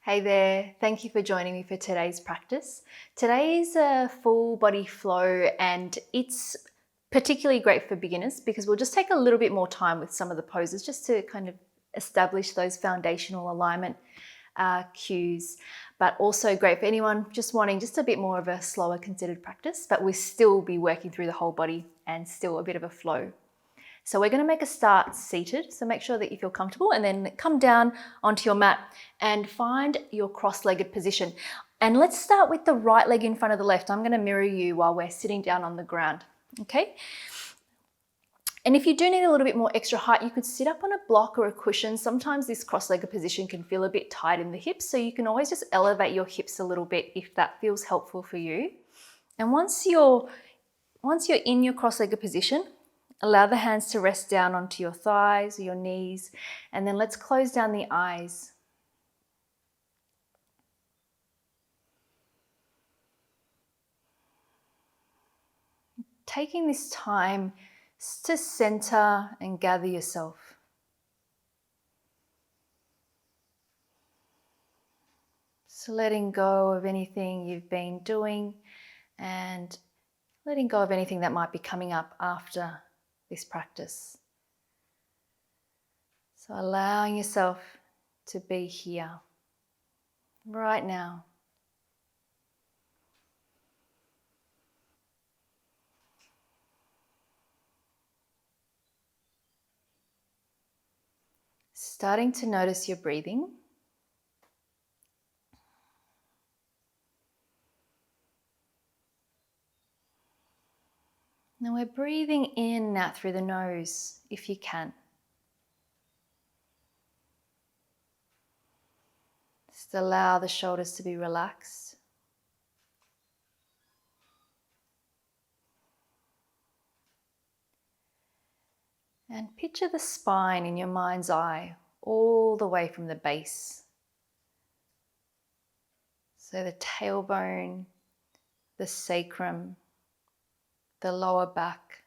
Hey there, thank you for joining me for today's practice. Today is a full body flow and it's particularly great for beginners because we'll just take a little bit more time with some of the poses just to kind of establish those foundational alignment cues, but also great for anyone just wanting just a bit more of a slower considered practice, but we'll still be working through the whole body and still a bit of a flow. So we're going to make a start seated, so make sure that you feel comfortable and then come down onto your mat and find your cross-legged position. And let's start with the right leg in front of the left. I'm going to mirror you while we're sitting down on the ground, okay? And if you do need a little bit more extra height, you could sit up on a block or a cushion. Sometimes this cross-legged position can feel a bit tight in the hips, so you can always just elevate your hips a little bit if that feels helpful for you. And once you're in your cross-legged position, allow the hands to rest down onto your thighs or your knees, and then let's close down the eyes. Taking this time to center and gather yourself. So letting go of anything you've been doing and letting go of anything that might be coming up after this practice. So allowing yourself to be here, right now. Starting to notice your breathing. Now we're breathing in and out through the nose if you can. Just allow the shoulders to be relaxed. And picture the spine in your mind's eye all the way from the base. So the tailbone, the sacrum, the lower back,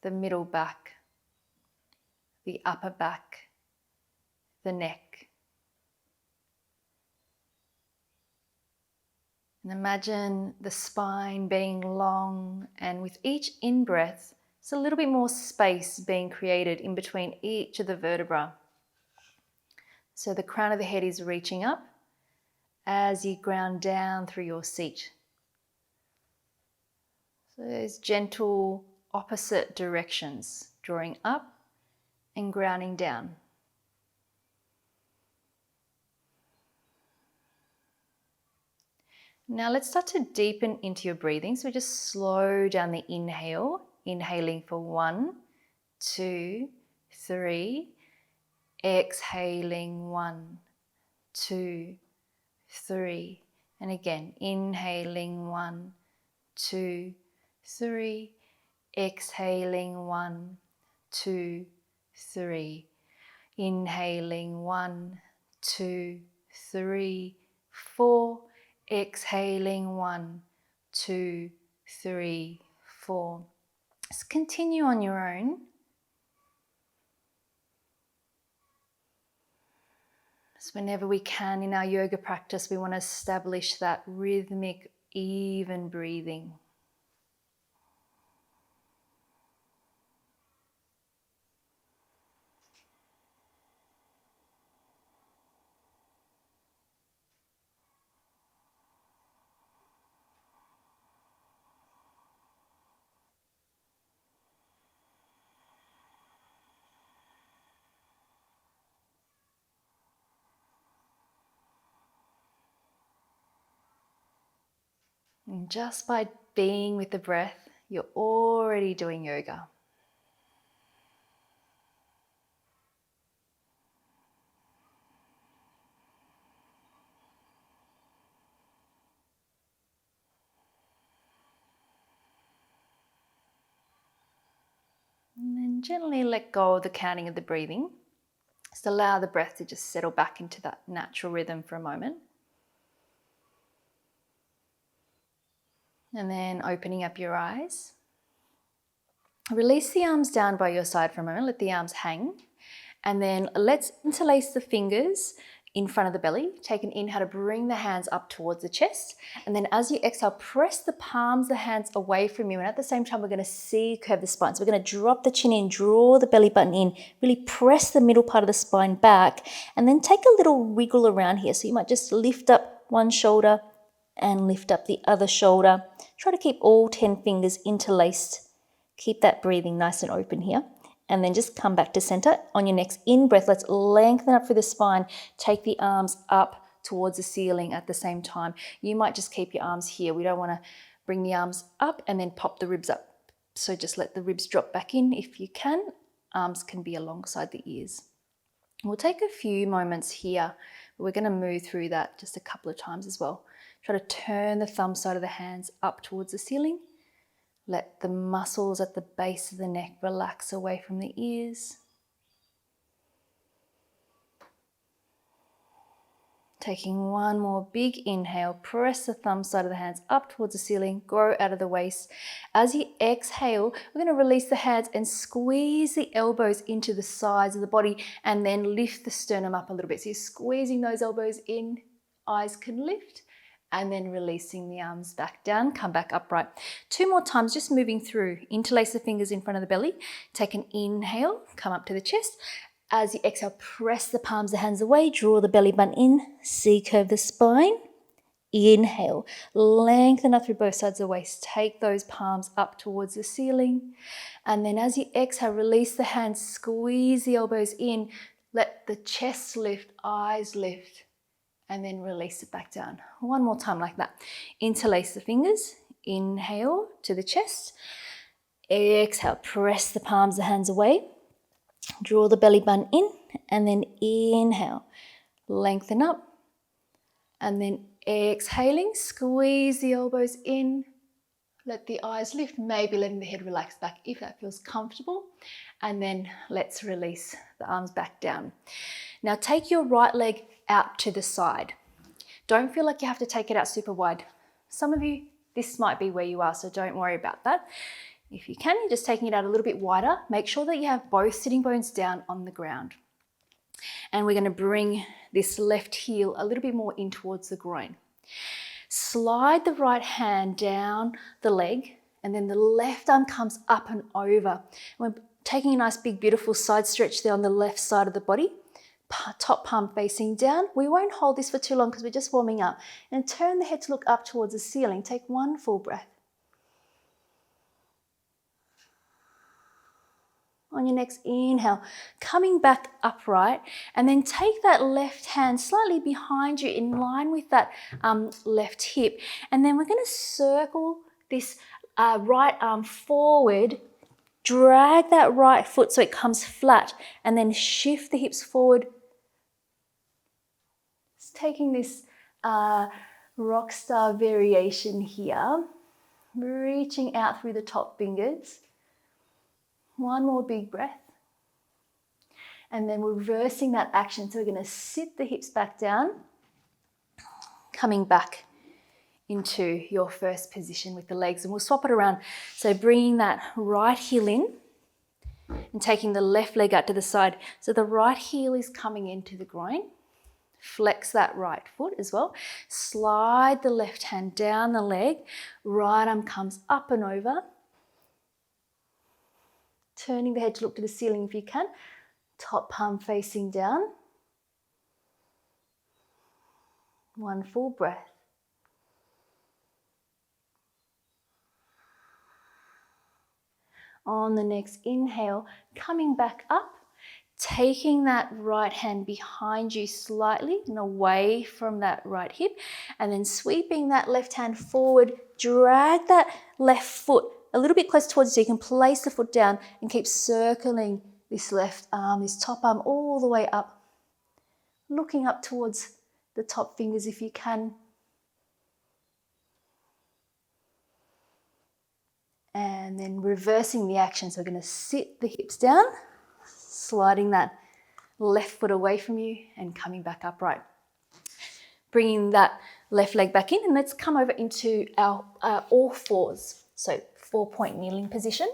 the middle back, the upper back, the neck. And imagine the spine being long, and with each in-breath, there's a little bit more space being created in between each of the vertebrae. So the crown of the head is reaching up as you ground down through your seat. So there's gentle opposite directions, drawing up and grounding down. Now let's start to deepen into your breathing. So just slow down the inhale, inhaling for 1, 2, 3. Exhaling 1, 2, 3. And again, inhaling 1, 2, 3. Exhaling 1, 2, 3. Inhaling 1, 2, 3, 4. Exhaling 1, 2, 3, 4. Just continue on your own. So whenever we can in our yoga practice, we want to establish that rhythmic, even breathing. And just by being with the breath, you're already doing yoga. And then gently let go of the counting of the breathing. Just allow the breath to just settle back into that natural rhythm for a moment. And then opening up your eyes. Release the arms down by your side for a moment. Let the arms hang. And then let's interlace the fingers in front of the belly. Take an inhale to bring the hands up towards the chest. And then as you exhale, press the palms, the hands away from you. And at the same time, we're going to C-curve the spine. So we're going to drop the chin in, draw the belly button in, really press the middle part of the spine back, and then take a little wiggle around here. So you might just lift up one shoulder and lift up the other shoulder. Try to keep all 10 fingers interlaced. Keep that breathing nice and open here. And then just come back to center. On your next in-breath, let's lengthen up through the spine. Take the arms up towards the ceiling at the same time. You might just keep your arms here. We don't want to bring the arms up and then pop the ribs up. So just let the ribs drop back in if you can. Arms can be alongside the ears. We'll take a few moments here. We're going to move through that just a couple of times as well. Try to turn the thumb side of the hands up towards the ceiling. Let the muscles at the base of the neck relax away from the ears. Taking one more big inhale, press the thumb side of the hands up towards the ceiling, grow out of the waist. As you exhale, we're going to release the hands and squeeze the elbows into the sides of the body and then lift the sternum up a little bit. So you're squeezing those elbows in, eyes can lift. And then releasing the arms back down, come back upright. 2 more times, just moving through. Interlace the fingers in front of the belly. Take an inhale, come up to the chest. As you exhale, press the palms, the hands away, draw the belly button in, C-curve the spine. Inhale, lengthen up through both sides of the waist. Take those palms up towards the ceiling. And then as you exhale, release the hands, squeeze the elbows in. Let the chest lift, eyes lift. And then release it back down. One more time like that. Interlace the fingers. Inhale to the chest. Exhale, press the palms, the hands away. Draw the belly button in. And then inhale, lengthen up. And then exhaling, squeeze the elbows in. Let the eyes lift, maybe letting the head relax back if that feels comfortable. And then let's release the arms back down. Now take your right leg out to the side. Don't feel like you have to take it out super wide. Some of you, this might be where you are, so don't worry about that. If you can, you're just taking it out a little bit wider. Make sure that you have both sitting bones down on the ground. And we're going to bring this left heel a little bit more in towards the groin. Slide the right hand down the leg, and then the left arm comes up and over. We're taking a nice big beautiful side stretch there on the left side of the body. Top palm facing down. We won't hold this for too long because we're just warming up. And turn the head to look up towards the ceiling. Take one full breath. On your next inhale, coming back upright, and then take that left hand slightly behind you in line with that left hip. And then we're going to circle this right arm forward. Drag that right foot so it comes flat, and then shift the hips forward. Just taking this rock star variation here, reaching out through the top fingers. One more big breath. And then reversing that action. So we're going to sit the hips back down, coming back into your first position with the legs, and we'll swap it around. So bringing that right heel in and taking the left leg out to the side. So the right heel is coming into the groin. Flex that right foot as well. Slide the left hand down the leg. Right arm comes up and over. Turning the head to look to the ceiling if you can. Top palm facing down. One full breath. On the next inhale, coming back up, taking that right hand behind you slightly and away from that right hip, and then sweeping that left hand forward, drag that left foot a little bit close towards you so you can place the foot down and keep circling this left arm, this top arm all the way up, looking up towards the top fingers if you can. And then reversing the action. So we're going to sit the hips down, sliding that left foot away from you and coming back upright. Bringing that left leg back in, and let's come over into our all fours. So 4-point kneeling position.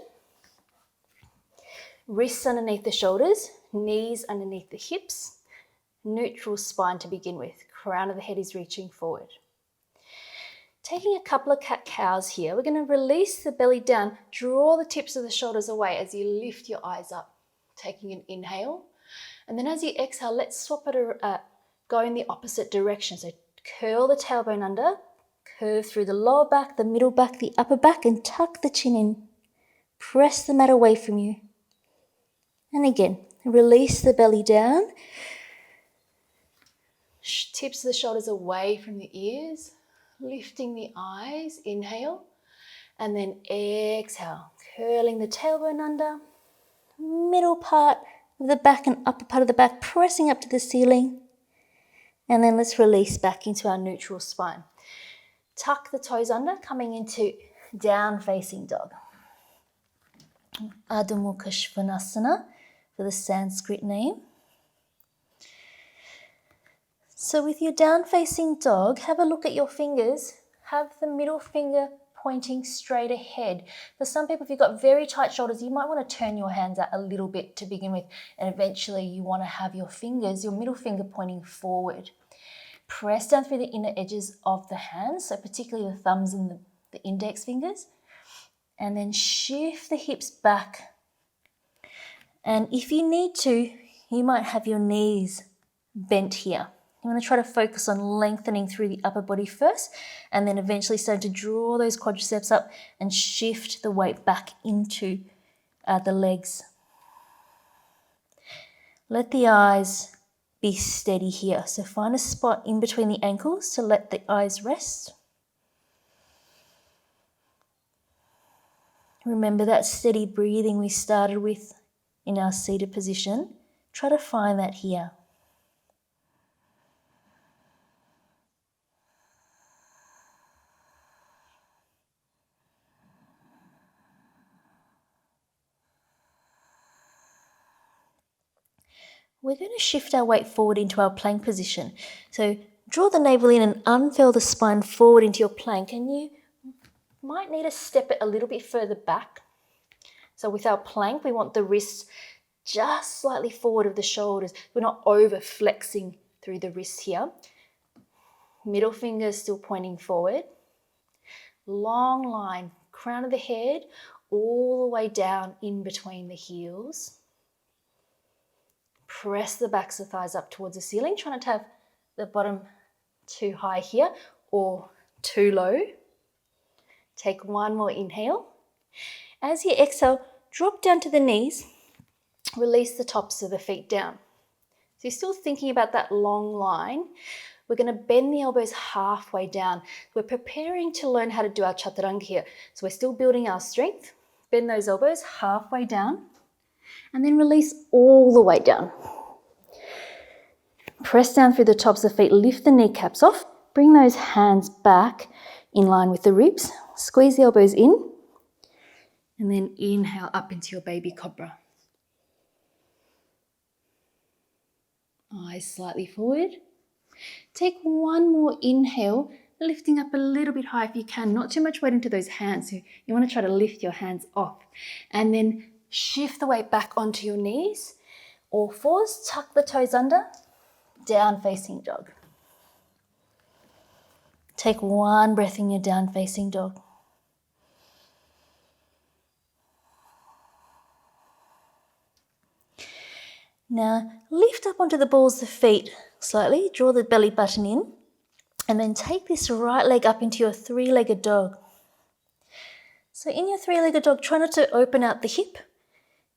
Wrists underneath the shoulders, knees underneath the hips, neutral spine to begin with. Crown of the head is reaching forward. Taking a couple of cat-cows here, we're going to release the belly down, draw the tips of the shoulders away as you lift your eyes up. Taking an inhale, and then as you exhale, let's swap it, go in the opposite direction. So curl the tailbone under, curve through the lower back, the middle back, the upper back, and tuck the chin in. Press the mat away from you. And again, release the belly down. Tips of the shoulders away from the ears. Lifting the eyes, inhale. And then exhale, curling the tailbone under. Middle part of the back and upper part of the back, pressing up to the ceiling. And then let's release back into our neutral spine. Tuck the toes under, coming into down facing dog. Adho Mukha Svanasana for the Sanskrit name. So with your down facing dog, have a look at your fingers. Have the middle finger pointing straight ahead. For some people, if you've got very tight shoulders, you might want to turn your hands out a little bit to begin with, and eventually you want to have your fingers, your middle finger pointing forward. Press down through the inner edges of the hands, so particularly the thumbs and the index fingers, and then shift the hips back. And if you need to, you might have your knees bent here. You want to try to focus on lengthening through the upper body first, and then eventually start to draw those quadriceps up and shift the weight back into the legs. Let the eyes be steady here. So find a spot in between the ankles to let the eyes rest. Remember that steady breathing we started with in our seated position. Try to find that here. We're going to shift our weight forward into our plank position. So draw the navel in and unfurl the spine forward into your plank, and you might need to step it a little bit further back. So with our plank, we want the wrists just slightly forward of the shoulders. We're not over flexing through the wrists here. Middle finger still pointing forward. Long line, crown of the head, all the way down in between the heels. Press the backs of the thighs up towards the ceiling. Try not to have the bottom too high here or too low. Take one more inhale. As you exhale, drop down to the knees. Release the tops of the feet down. So you're still thinking about that long line. We're going to bend the elbows halfway down. We're preparing to learn how to do our chaturanga here. So we're still building our strength. Bend those elbows halfway down. And then release all the way down. Press down through the tops of the feet, lift the kneecaps off, bring those hands back in line with the ribs, squeeze the elbows in, and then inhale up into your baby cobra. Eyes slightly forward. Take one more inhale, lifting up a little bit high if you can, not too much weight into those hands. So you want to try to lift your hands off, and then shift the weight back onto your knees. All fours, tuck the toes under, down facing dog. Take one breath in your down facing dog. Now lift up onto the balls of the feet slightly, draw the belly button in, and then take this right leg up into your three-legged dog. So in your three-legged dog, try not to open out the hip.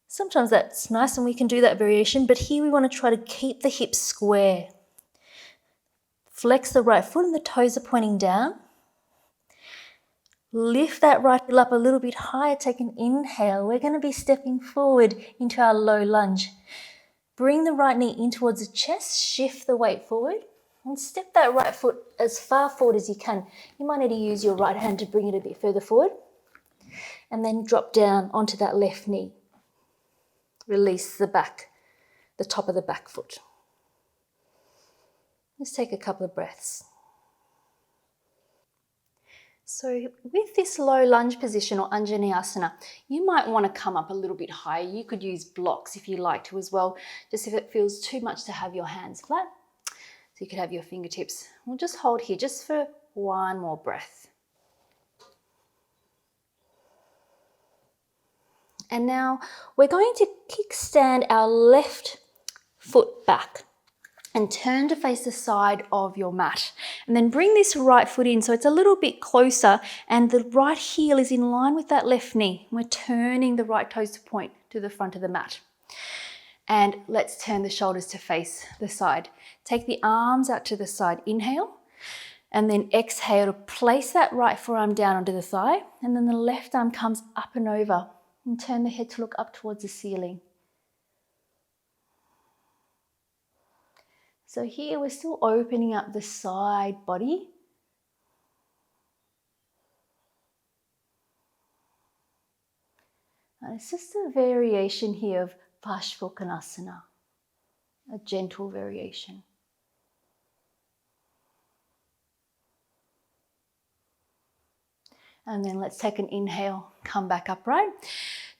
Sometimes that's nice and we can do that variation, but here we want to try to keep the hips square. Flex the right foot and the toes are pointing down. Lift that right heel up a little bit higher, take an inhale. We're going to be stepping forward into our low lunge. Bring the right knee in towards the chest, shift the weight forward, and step that right foot as far forward as you can. You might need to use your right hand to bring it a bit further forward, and then drop down onto that left knee. Release the back, the top of the back foot. Let's take a couple of breaths. So with this low lunge position or Anjaneyasana, you might want to come up a little bit higher. You could use blocks if you like to as well, just if it feels too much to have your hands flat. So you could have your fingertips. We'll just hold here just for one more breath. And now we're going to kickstand our left foot back and turn to face the side of your mat. And then bring this right foot in so it's a little bit closer and the right heel is in line with that left knee. We're turning the right toes to point to the front of the mat. And let's turn the shoulders to face the side. Take the arms out to the side, inhale, and then exhale to place that right forearm down onto the thigh, and then the left arm comes up and over, and turn the head to look up towards the ceiling. So here we're still opening up the side body. And it's just a variation here of Parsvakonasana, a gentle variation. And then let's take an inhale, come back upright.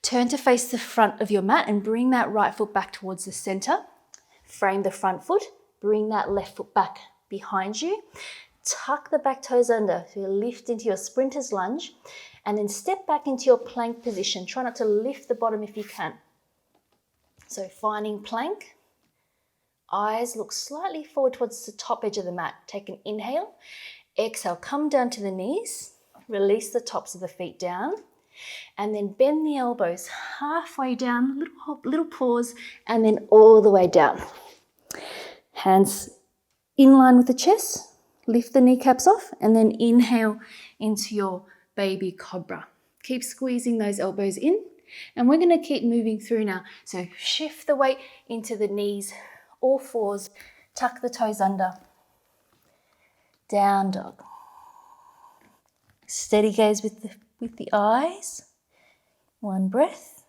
Turn to face the front of your mat and bring that right foot back towards the center. Frame the front foot, bring that left foot back behind you. Tuck the back toes under, so you lift into your sprinter's lunge, and then step back into your plank position. Try not to lift the bottom if you can. So finding plank, eyes look slightly forward towards the top edge of the mat. Take an inhale, exhale, come down to the knees, release the tops of the feet down, and then bend the elbows halfway down, little pause, and then all the way down. Hands in line with the chest, lift the kneecaps off, and then inhale into your baby cobra. Keep squeezing those elbows in, and we're going to keep moving through now. So shift the weight into the knees, all fours, tuck the toes under, down dog. Steady gaze with the eyes. One breath.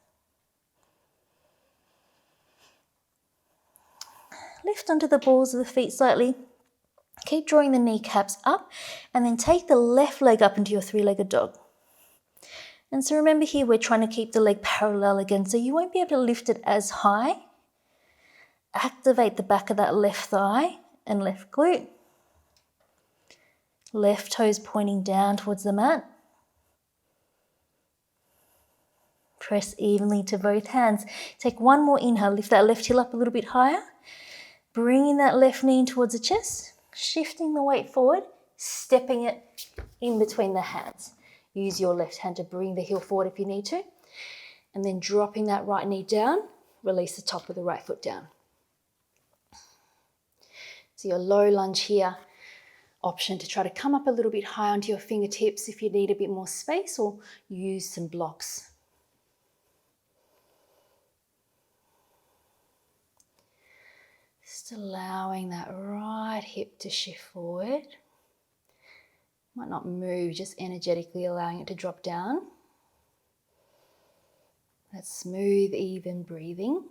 Lift onto the balls of the feet slightly. Keep drawing the kneecaps up, and then take the left leg up into your three-legged dog. And so remember here, we're trying to keep the leg parallel again, so you won't be able to lift it as high. Activate the back of that left thigh and left glute. Left toes pointing down towards the mat. Press evenly to both hands. Take one more inhale, lift that left heel up a little bit higher. Bringing that left knee in towards the chest, shifting the weight forward, stepping it in between the hands. Use your left hand to bring the heel forward if you need to. And then dropping that right knee down, release the top of the right foot down. So your low lunge here, option to try to come up a little bit high onto your fingertips if you need a bit more space, or use some blocks. Just allowing that right hip to shift forward. Might not move, just energetically allowing it to drop down. That smooth, even breathing.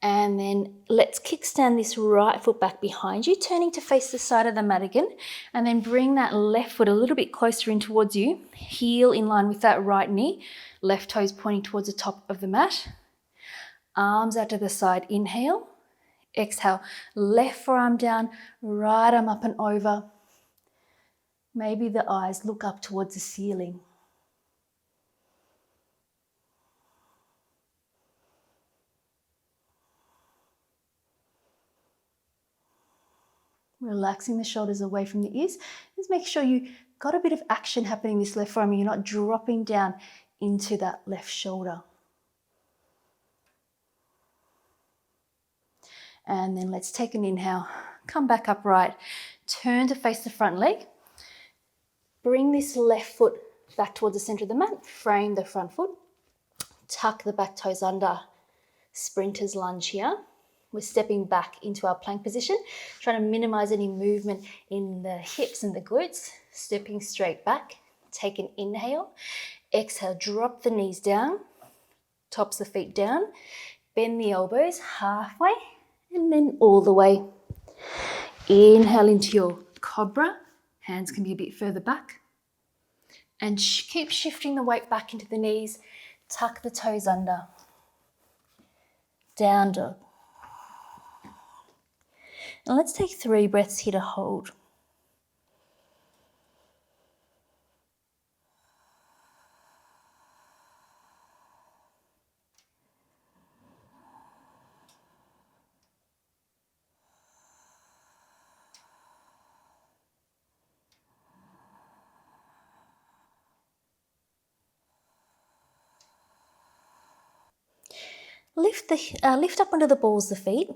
And then let's kickstand this right foot back behind you, turning to face the side of the mat again. And then bring that left foot a little bit closer in towards you. Heel in line with that right knee. Left toes pointing towards the top of the mat. Arms out to the side, inhale. Exhale, left forearm down, right arm up and over. Maybe the eyes look up towards the ceiling. Relaxing the shoulders away from the ears. Just make sure you got a bit of action happening in this left forearm. You're not dropping down into that left shoulder. And then let's take an inhale, come back upright, turn to face the front leg. Bring this left foot back towards the center of the mat, frame the front foot, tuck the back toes under, sprinter's lunge here. We're stepping back into our plank position, trying to minimize any movement in the hips and the glutes, stepping straight back. Take an inhale, exhale, drop the knees down, tops of the feet down, bend the elbows halfway, and then all the way. Inhale into your cobra. Hands can be a bit further back. And keep shifting the weight back into the knees. Tuck the toes under. Down dog. And let's take 3 breaths here to hold. Lift up onto the balls of the feet.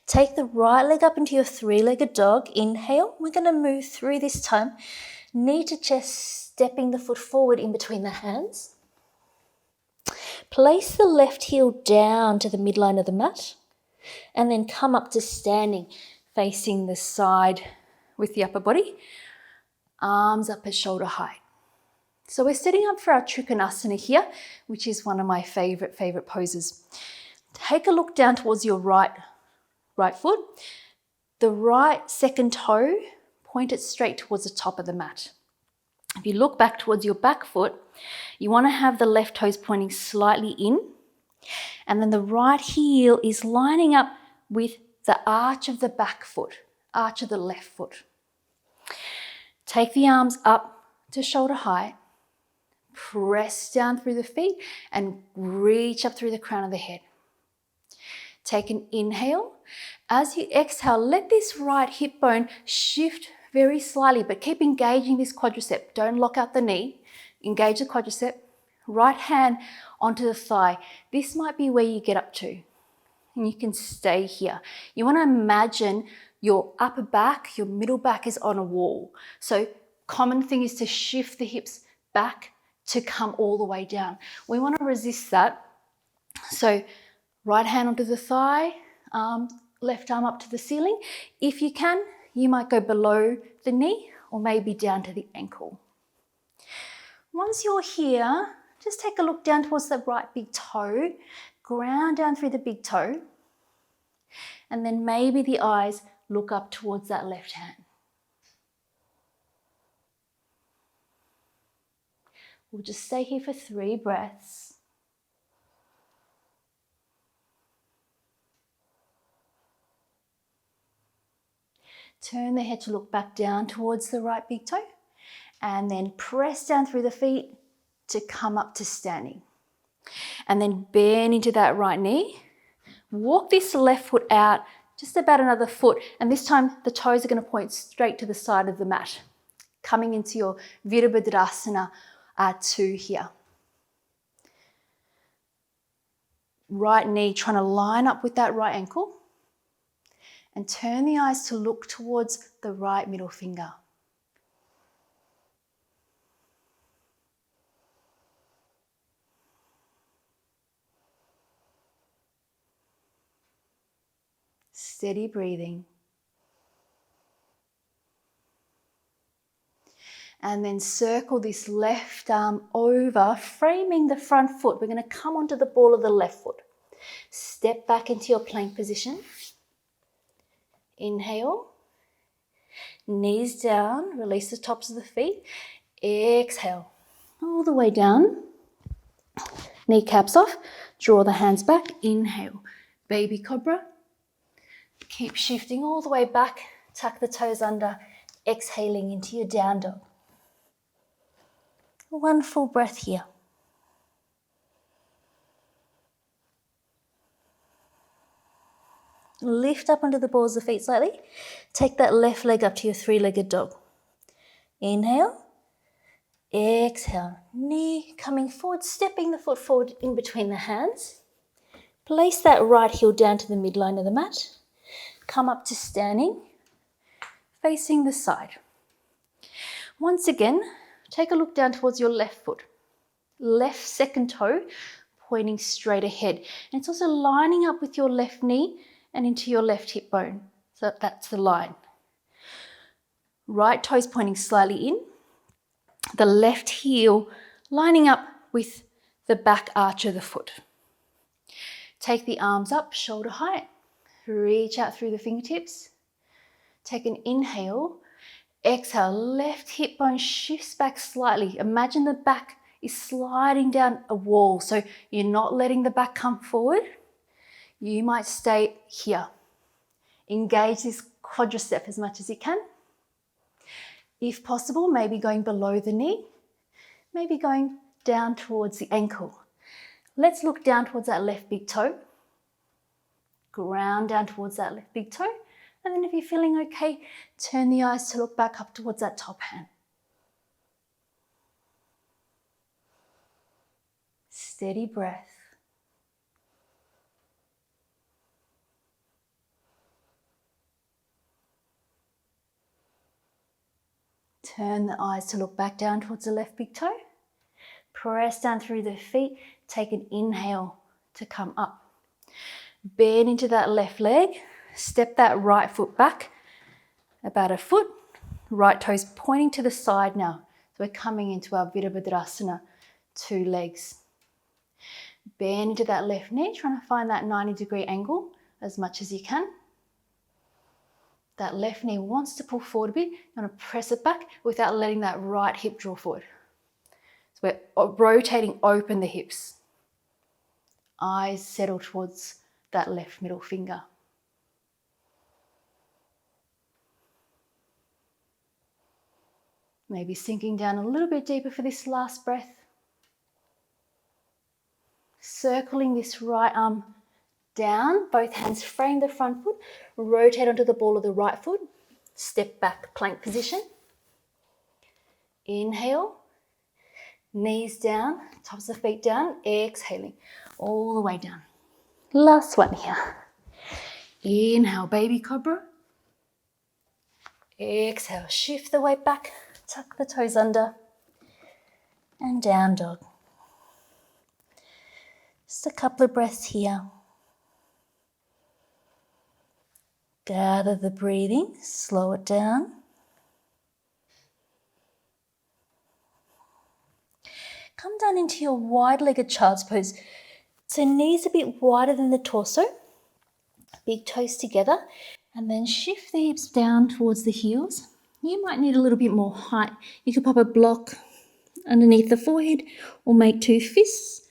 Take the right leg up into your 3-legged dog. Inhale. We're going to move through this time. Knee to chest, stepping the foot forward in between the hands. Place the left heel down to the midline of the mat. And then come up to standing, facing the side with the upper body. Arms up at shoulder height. So we're setting up for our Trikonasana here, which is one of my favorite poses. Take a look down towards your right foot. The right second toe, point it straight towards the top of the mat. If you look back towards your back foot, you want to have the left toes pointing slightly in. And then the right heel is lining up with the arch of the back foot, arch of the left foot. Take the arms up to shoulder height. Press down through the feet and reach up through the crown of the head. Take an inhale. As you exhale, let this right hip bone shift very slightly, but keep engaging this quadricep. Don't lock out the knee. Engage the quadricep. Right hand onto the thigh. This might be where you get up to. And you can stay here. You want to imagine your upper back, your middle back is on a wall. So common thing is to shift the hips back to come all the way down. We want to resist that. So right hand onto the thigh, left arm up to the ceiling. If you can, you might go below the knee or maybe down to the ankle. Once you're here, just take a look down towards the right big toe. Ground down through the big toe. And then maybe the eyes look up towards that left hand. We'll just stay here for 3 breaths. Turn the head to look back down towards the right big toe. And then press down through the feet to come up to standing. And then bend into that right knee. Walk this left foot out just about another foot. And this time the toes are going to point straight to the side of the mat. Coming into your Virabhadrasana 2 here. Right knee trying to line up with that right ankle. And turn the eyes to look towards the right middle finger. Steady breathing. And then circle this left arm over, framing the front foot. We're going to come onto the ball of the left foot. Step back into your plank position. Inhale. Knees down, release the tops of the feet. Exhale. All the way down. Kneecaps off. Draw the hands back. Inhale. Baby cobra. Keep shifting all the way back. Tuck the toes under. Exhaling into your down dog. 1 full breath here. Lift up onto the balls of the feet slightly. Take that left leg up to your 3-legged dog. Inhale. Exhale. Knee coming forward, stepping the foot forward in between the hands. Place that right heel down to the midline of the mat. Come up to standing, facing the side. Once again, take a look down towards your left foot. Left second toe pointing straight ahead. And it's also lining up with your left knee and into your left hip bone. So that's the line. Right toes pointing slightly in. The left heel lining up with the back arch of the foot. Take the arms up, shoulder height. Reach out through the fingertips. Take an inhale. Exhale, left hip bone shifts back slightly. Imagine the back is sliding down a wall. So you're not letting the back come forward. You might stay here. Engage this quadricep as much as you can. If possible, maybe going below the knee, maybe going down towards the ankle. Let's look down towards that left big toe. Ground down towards that left big toe. And then if you're feeling okay, turn the eyes to look back up towards that top hand. Steady breath. Turn the eyes to look back down towards the left big toe. Press down through the feet. Take an inhale to come up. Bend into that left leg. Step that right foot back about a foot. Right toes pointing to the side now. So we're coming into our Virabhadrasana, 2 legs. Bend into that left knee, trying to find that 90-degree angle as much as you can. That left knee wants to pull forward a bit. You want to press it back without letting that right hip draw forward. So we're rotating open the hips. Eyes settle towards that left middle finger. Maybe sinking down a little bit deeper for this last breath. Circling this right arm down, both hands frame the front foot, rotate onto the ball of the right foot, step back, plank position. Inhale, knees down, tops of the feet down, exhaling all the way down. Last one here. Inhale, baby cobra. Exhale, shift the weight back, tuck the toes under, and down dog. Just a couple of breaths here. Gather the breathing, slow it down. Come down into your wide-legged child's pose. So knees a bit wider than the torso, big toes together, and then shift the hips down towards the heels. You might need a little bit more height. You could pop a block underneath the forehead or make 2 fists,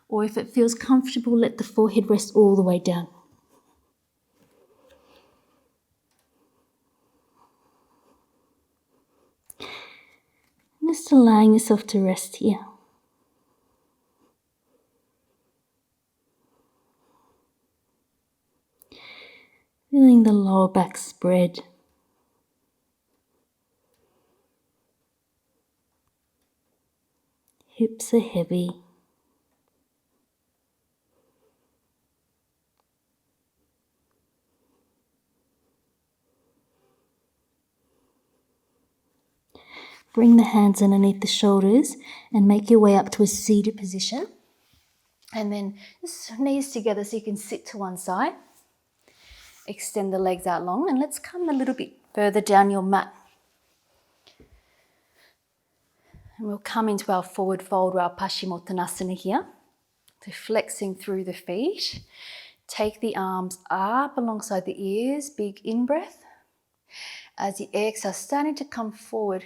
or if it feels comfortable, let the forehead rest all the way down. Just allowing yourself to rest here. Feeling the lower back spread. Hips are heavy. Bring the hands underneath the shoulders and make your way up to a seated position. And then just knees together so you can sit to one side. Extend the legs out long and let's come a little bit further down your mat. And we'll come into our forward fold, our Paschimottanasana here. So flexing through the feet. Take the arms up alongside the ears, big in-breath. As you exhale, starting to come forward.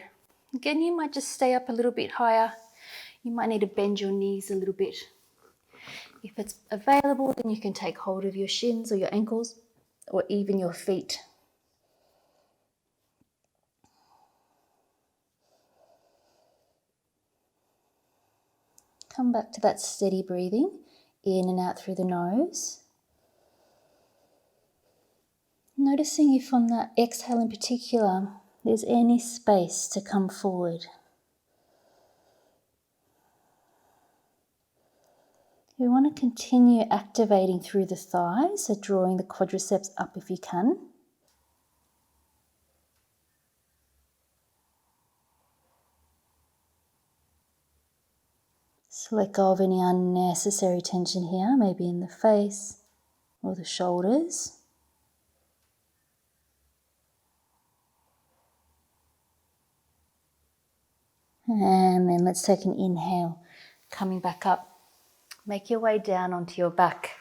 Again, you might just stay up a little bit higher. You might need to bend your knees a little bit. If it's available, then you can take hold of your shins or your ankles or even your feet. Come back to that steady breathing, in and out through the nose. Noticing if on that exhale in particular, there's any space to come forward. We want to continue activating through the thighs, so drawing the quadriceps up if you can. So let go of any unnecessary tension here, maybe in the face or the shoulders. And then let's take an inhale, coming back up. Make your way down onto your back.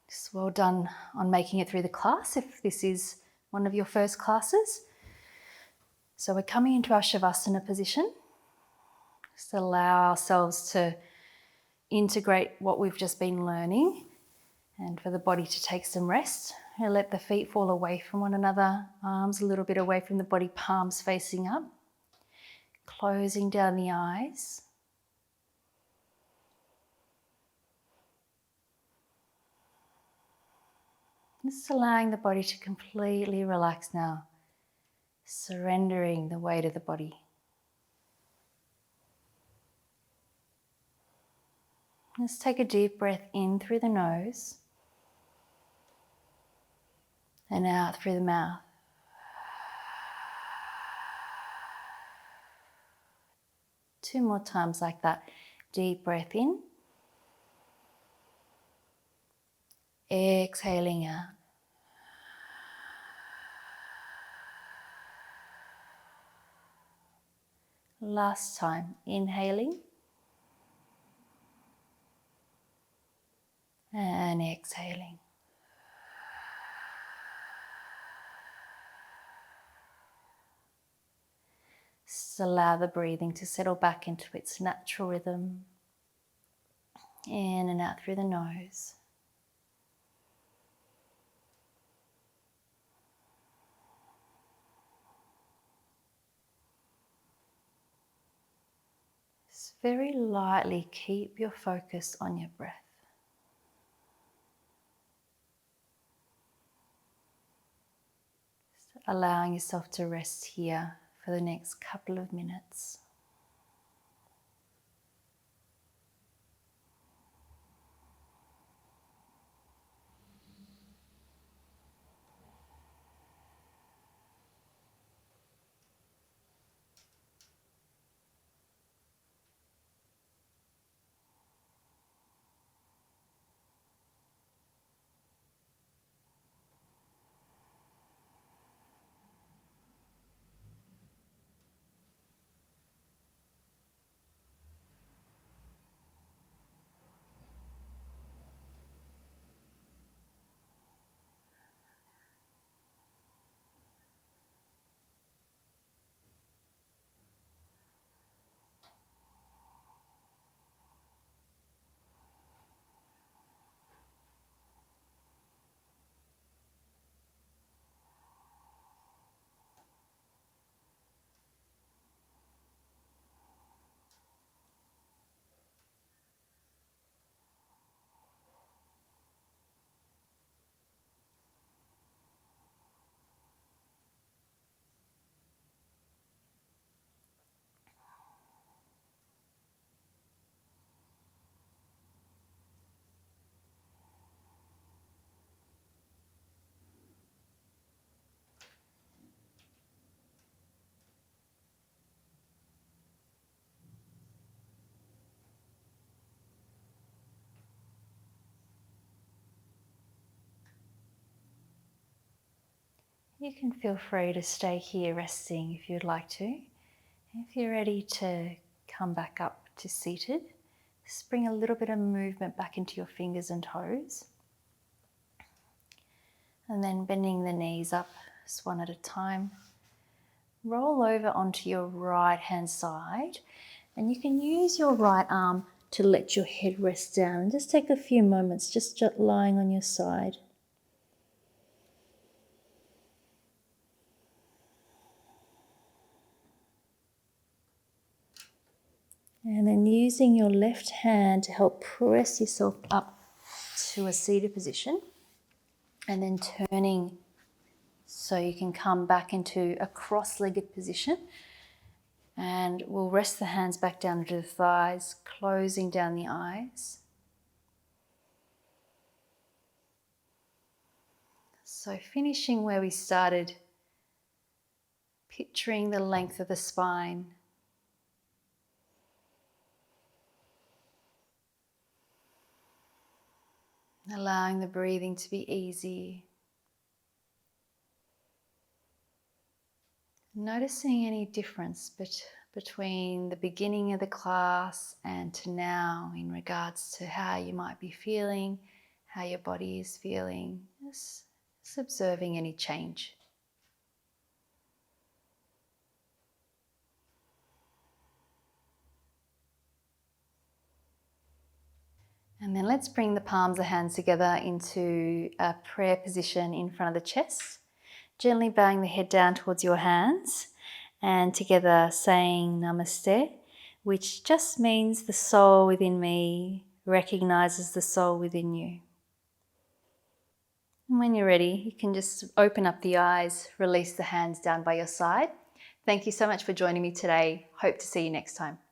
Just well done on making it through the class if this is one of your first classes. So we're coming into our Savasana position. Just allow ourselves to integrate what we've just been learning and for the body to take some rest. And let the feet fall away from one another, arms a little bit away from the body, palms facing up. Closing down the eyes. Just allowing the body to completely relax now, surrendering the weight of the body. Let's take a deep breath in through the nose and out through the mouth. Two more times like that. Deep breath in. Exhaling out. Last time, inhaling and exhaling. Just allow the breathing to settle back into its natural rhythm. In and out through the nose. Just very lightly keep your focus on your breath. Just allowing yourself to rest here for the next couple of minutes. You can feel free to stay here resting if you'd like to. If you're ready to come back up to seated, just bring a little bit of movement back into your fingers and toes. And then bending the knees up just one at a time. Roll over onto your right hand side and you can use your right arm to let your head rest down. Just take a few moments just lying on your side. And then using your left hand to help press yourself up to a seated position. And then turning so you can come back into a cross-legged position. And we'll rest the hands back down to the thighs, closing down the eyes. So finishing where we started, picturing the length of the spine. Allowing the breathing to be easy. Noticing any difference between the beginning of the class and to now in regards to how you might be feeling, how your body is feeling, just observing any change. And then let's bring the palms of the hands together into a prayer position in front of the chest. Gently bowing the head down towards your hands and together saying Namaste, which just means the soul within me recognizes the soul within you. And when you're ready, you can just open up the eyes, release the hands down by your side. Thank you so much for joining me today. Hope to see you next time.